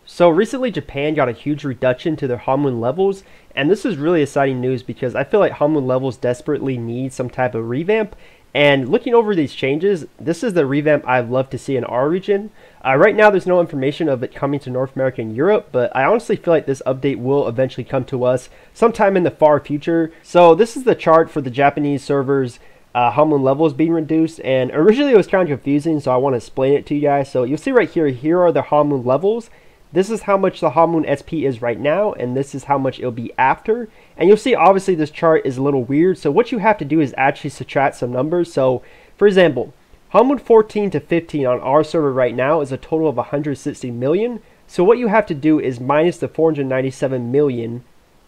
So recently Japan got a huge reduction to their Hamlin levels, and this is really exciting news because I feel like Hamlin levels desperately need some type of revamp. And looking over these changes, this is the revamp I'd love to see in our region. Right now there's no information of it coming to North America and Europe, but I honestly feel like this update will eventually come to us sometime in the far future. So this is the chart for the Japanese servers. Hamlin levels being reduced, and originally it was kind of confusing, so I want to explain it to you guys. So you'll see right here are the Hamlin levels. This is how much the Hamlin SP is right now, and this is how much it'll be after. And you'll see obviously this chart is a little weird, so what you have to do is actually subtract some numbers. So for example, Hamlin 14 to 15 on our server right now is a total of 160 million. So what you have to do is minus the 497 million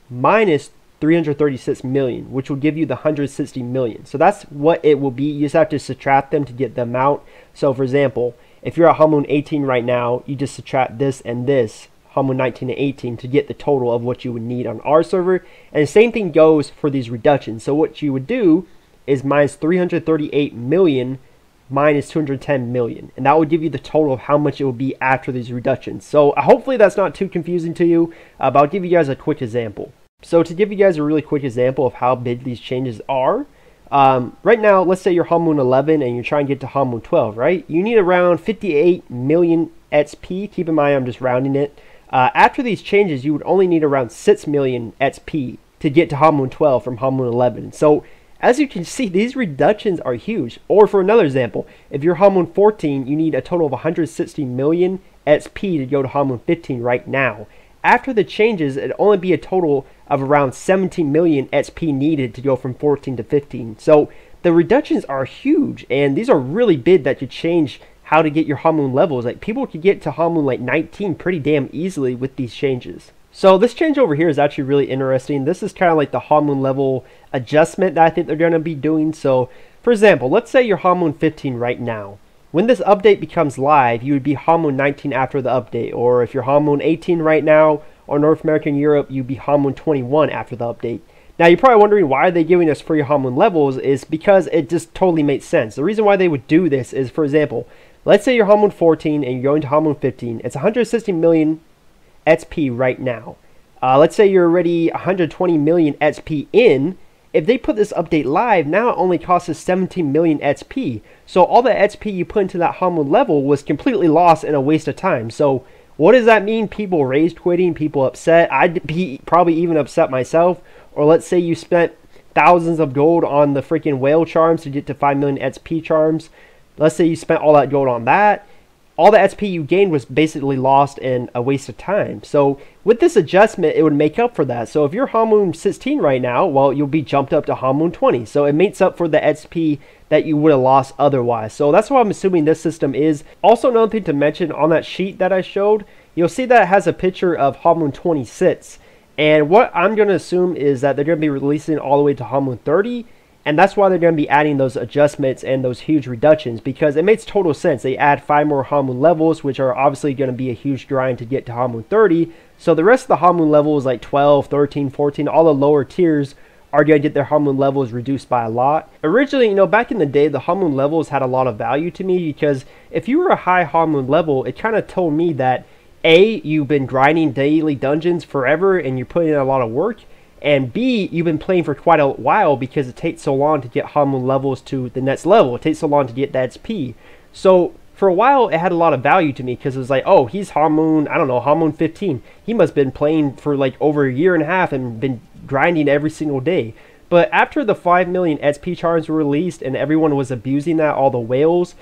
minus 336 million, which will give you the 160 million. So that's what it will be. You just have to subtract them to get the amount. So for example, if you're at Hamlin 18 right now, you just subtract this and this, Hamlin 19 and 18, to get the total of what you would need on our server. And the same thing goes for these reductions. So what you would do is minus 338 million minus 210 million. And that would give you the total of how much it will be after these reductions. So hopefully that's not too confusing to you, but I'll give you guys a quick example. So to give you guys a really quick example of how big these changes are, right now, let's say you're Hamlin 11 and you're trying to get to Hamlin 12, right? You need around 58 million XP. Keep in mind, I'm just rounding it. After these changes, you would only need around 6 million XP to get to Hamlin 12 from Hamlin 11. So as you can see, these reductions are huge. Or for another example, if you're Hamlin 14, you need a total of 160 million XP to go to Hamlin 15 right now. After the changes, it'd only be a total of around 17 million XP needed to go from 14 to 15. So the reductions are huge, and these are really big that could change how to get your Hamlin levels. Like, people could get to Hamlin like 19 pretty damn easily with these changes. So this change over here is actually really interesting. This is kind of like the Hamlin level adjustment that I think they're going to be doing. So for example, let's say you're Hamlin 15 right now. When this update becomes live, you would be Hamlin 19 after the update. Or if you're Hamlin 18 right now, or North America and Europe, you'd be Hamlin 21 after the update. Now you're probably wondering why are they giving us free Hamlin levels. Is because it just totally makes sense. The reason why they would do this is, for example, let's say you're Hamlin 14 and you're going to Hamlin 15. It's 160 million XP right now. Let's say you're already 120 million XP in. If they put this update live, now it only costs us 17 million XP. So all the XP you put into that Hamlin level was completely lost and a waste of time. So what does that mean? People rage quitting, people upset. I'd be probably even upset myself. Or let's say you spent thousands of gold on the freaking whale charms to get to 5 million XP charms. Let's say you spent all that gold on that. All the XP you gained was basically lost and a waste of time. So with this adjustment, it would make up for that. So if you're Hamlin 16 right now, well, you'll be jumped up to Hamlin 20. So it makes up for the XP that you would have lost otherwise. So that's what I'm assuming this system is. Also, another thing to mention, on that sheet that I showed, you'll see that it has a picture of Hamlin 26. And what I'm going to assume is that they're going to be releasing all the way to Hamlin 30. And that's why they're going to be adding those adjustments and those huge reductions, because it makes total sense. They add 5 more Hamlin levels, which are obviously going to be a huge grind to get to Hamlin 30. So the rest of the Hamlin levels, like 12, 13, 14, all the lower tiers are going to get their Hamlin levels reduced by a lot. Originally, back in the day, the Hamlin levels had a lot of value to me, because if you were a high Hamlin level, it kind of told me that A, you've been grinding daily dungeons forever and you're putting in a lot of work. And B, you've been playing for quite a while, because it takes so long to get Hamlin levels to the next level. It takes so long to get that XP. So for a while, it had a lot of value to me, because it was like, oh, he's Hamlin, I don't know, Hamlin 15. He must have been playing for like over a year and a half and been grinding every single day. But after the 5 million XP charms were released and everyone was abusing that, all the whales,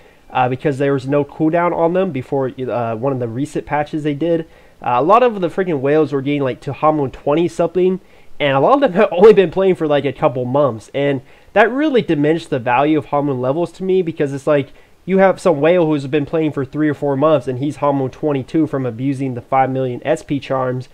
because there was no cooldown on them before one of the recent patches they did, a lot of the freaking whales were getting like to Hamlin 20 something. And a lot of them have only been playing for like a couple months. And that really diminished the value of Hamlin levels to me, because it's like you have some whale who's been playing for 3 or 4 months and he's Hamlin 22 from abusing the 5 million SP charms.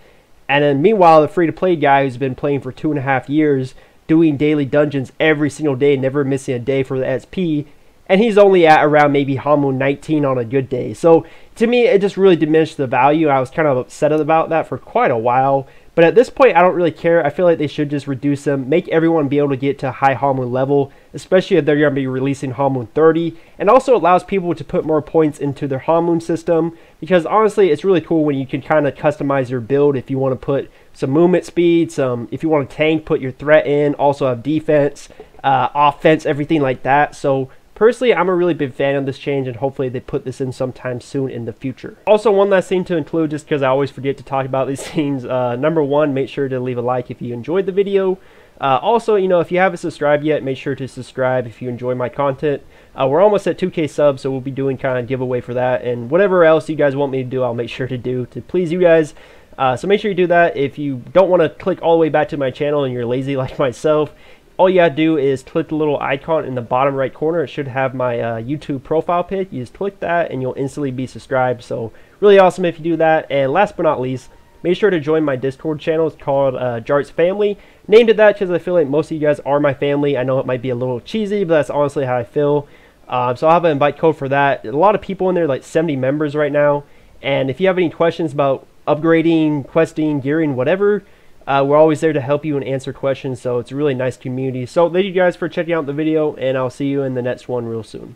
And then meanwhile, the free-to-play guy who's been playing for 2.5 years, doing daily dungeons every single day, never missing a day for the SP, and he's only at around maybe Hamlin 19 on a good day. So to me, it just really diminished the value. I was kind of upset about that for quite a while. But at this point, I don't really care. I feel like they should just reduce them, make everyone be able to get to a high Hallmoon level, especially if they're going to be releasing Hallmoon 30, and also allows people to put more points into their Hallmoon system, because honestly, it's really cool when you can kind of customize your build if you want to put some movement speed, if you want to tank, put your threat in, also have defense, offense, everything like that. So personally, I'm a really big fan of this change, and hopefully they put this in sometime soon in the future. Also, one last thing to include, just because I always forget to talk about these things. Number one, make sure to leave a like if you enjoyed the video. Also, if you haven't subscribed yet, make sure to subscribe if you enjoy my content. We're almost at 2K subs, so we'll be doing kind of giveaway for that, and whatever else you guys want me to do, I'll make sure to do to please you guys. So make sure you do that. If you don't want to click all the way back to my channel and you're lazy like myself, all you gotta do is click the little icon in the bottom right corner. It should have my YouTube profile pic. You just click that and you'll instantly be subscribed. So really awesome if you do that. And last but not least, make sure to join my Discord channel. It's called Jarts Family. Named it that because I feel like most of you guys are my family. I know it might be a little cheesy, but that's honestly how I feel. So I'll have an invite code for that. A lot of people in there, like 70 members right now. And if you have any questions about upgrading, questing, gearing, whatever, we're always there to help you and answer questions, so it's a really nice community. So thank you guys for checking out the video, and I'll see you in the next one real soon.